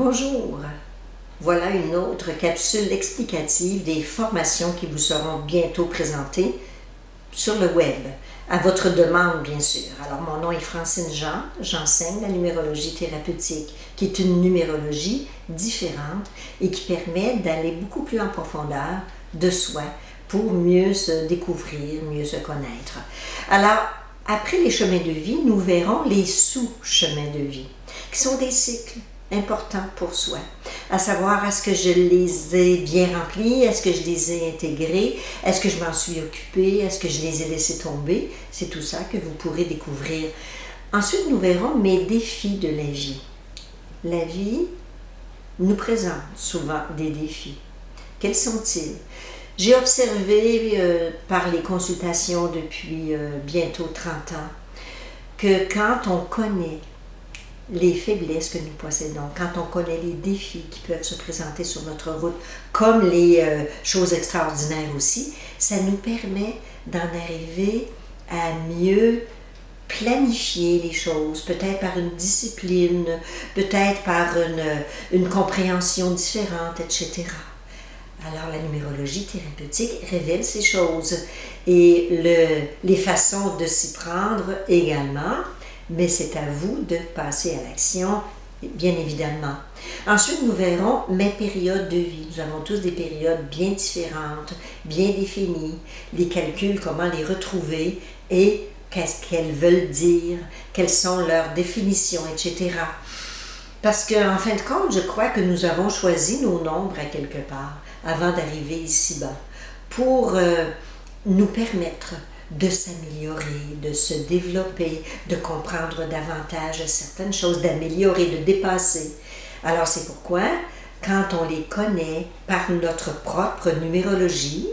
Bonjour, voilà une autre capsule explicative des formations qui vous seront bientôt présentées sur le web, à votre demande bien sûr. Alors mon nom est Francine Jean, j'enseigne la numérologie thérapeutique, qui est une numérologie différente et qui permet d'aller beaucoup plus en profondeur de soi pour mieux se découvrir, mieux se connaître. Alors, après les chemins de vie, nous verrons les sous-chemins de vie, qui sont des cycles importants pour soi. À savoir, est-ce que je les ai bien remplis? Est-ce que je les ai intégrés? Est-ce que je m'en suis occupée? Est-ce que je les ai laissés tomber? C'est tout ça que vous pourrez découvrir. Ensuite, nous verrons mes défis de la vie. La vie nous présente souvent des défis. Quels sont-ils? J'ai observé par les consultations depuis bientôt 30 ans que quand on connaît les faiblesses que nous possédons, quand on connaît les défis qui peuvent se présenter sur notre route, comme les choses extraordinaires aussi, ça nous permet d'en arriver à mieux planifier les choses, peut-être par une discipline, peut-être par une compréhension différente, etc. Alors, la numérologie thérapeutique révèle ces choses et les façons de s'y prendre également, mais c'est à vous de passer à l'action, bien évidemment. Ensuite, nous verrons mes périodes de vie. Nous avons tous des périodes bien différentes, bien définies, les calculs, comment les retrouver et qu'est-ce qu'elles veulent dire, quelles sont leurs définitions, etc. Parce qu'en fin de compte, je crois que nous avons choisi nos nombres à quelque part avant d'arriver ici-bas pour nous permettre de s'améliorer, de se développer, de comprendre davantage certaines choses, d'améliorer, de dépasser. Alors c'est pourquoi, quand on les connaît par notre propre numérologie,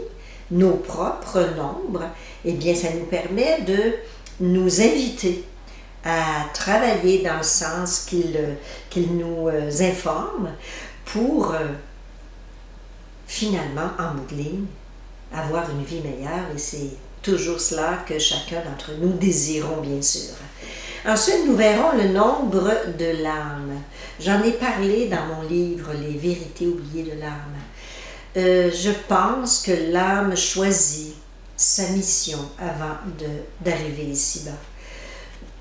nos propres nombres, eh bien ça nous permet de nous inviter à travailler dans le sens qu'il nous informe pour finalement, en bout de ligne, avoir une vie meilleure et c'est toujours cela que chacun d'entre nous désirons, bien sûr. Ensuite, nous verrons le nombre de l'âme. J'en ai parlé dans mon livre « Les vérités oubliées de l'âme ». Je pense que l'âme choisit sa mission avant d'arriver ici-bas.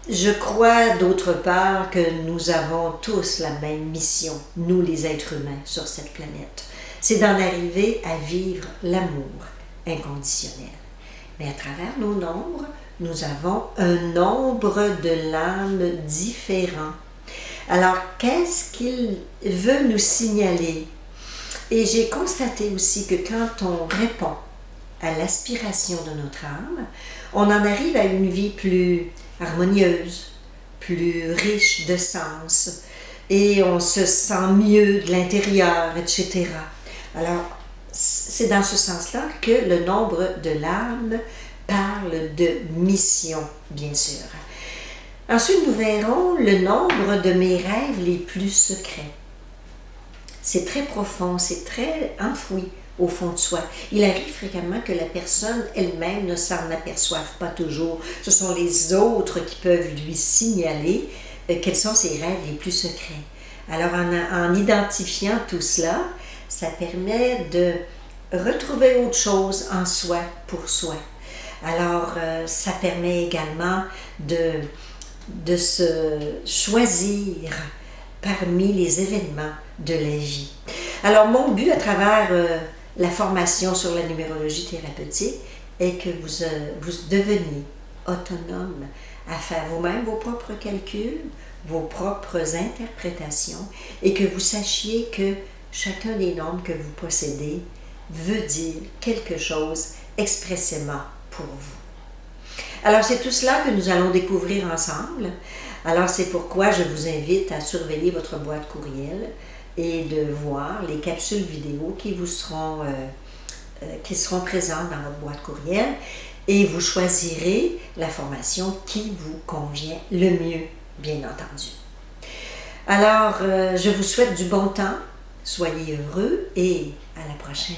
Je crois d'autre part que nous avons tous la même mission, nous les êtres humains, sur cette planète. C'est d'en arriver à vivre l'amour inconditionnel. Mais à travers nos nombres, nous avons un nombre de l'âme différent. Alors, qu'est-ce qu'il veut nous signaler? Et j'ai constaté aussi que quand on répond à l'aspiration de notre âme, on en arrive à une vie plus harmonieuse, plus riche de sens, et on se sent mieux de l'intérieur, etc. Alors, c'est dans ce sens-là que le nombre de l'âme parle de mission, bien sûr. Ensuite, nous verrons le nombre de mes rêves les plus secrets. C'est très profond, c'est très enfoui au fond de soi. Il arrive fréquemment que la personne elle-même ne s'en aperçoive pas toujours. Ce sont les autres qui peuvent lui signaler quels sont ses rêves les plus secrets. Alors, en identifiant tout cela, ça permet de retrouver autre chose en soi, pour soi. Alors, ça permet également de se choisir parmi les événements de la vie. Alors, mon but à travers la formation sur la numérologie thérapeutique est que vous deveniez autonome à faire vous-même vos propres calculs, vos propres interprétations et que vous sachiez que chacun des nombres que vous possédez veut dire quelque chose expressément pour vous. Alors, c'est tout cela que nous allons découvrir ensemble. Alors, c'est pourquoi je vous invite à surveiller votre boîte courriel et de voir les capsules vidéo qui seront présentes dans votre boîte courriel et vous choisirez la formation qui vous convient le mieux, bien entendu. Alors, je vous souhaite du bon temps, soyez heureux et à la prochaine.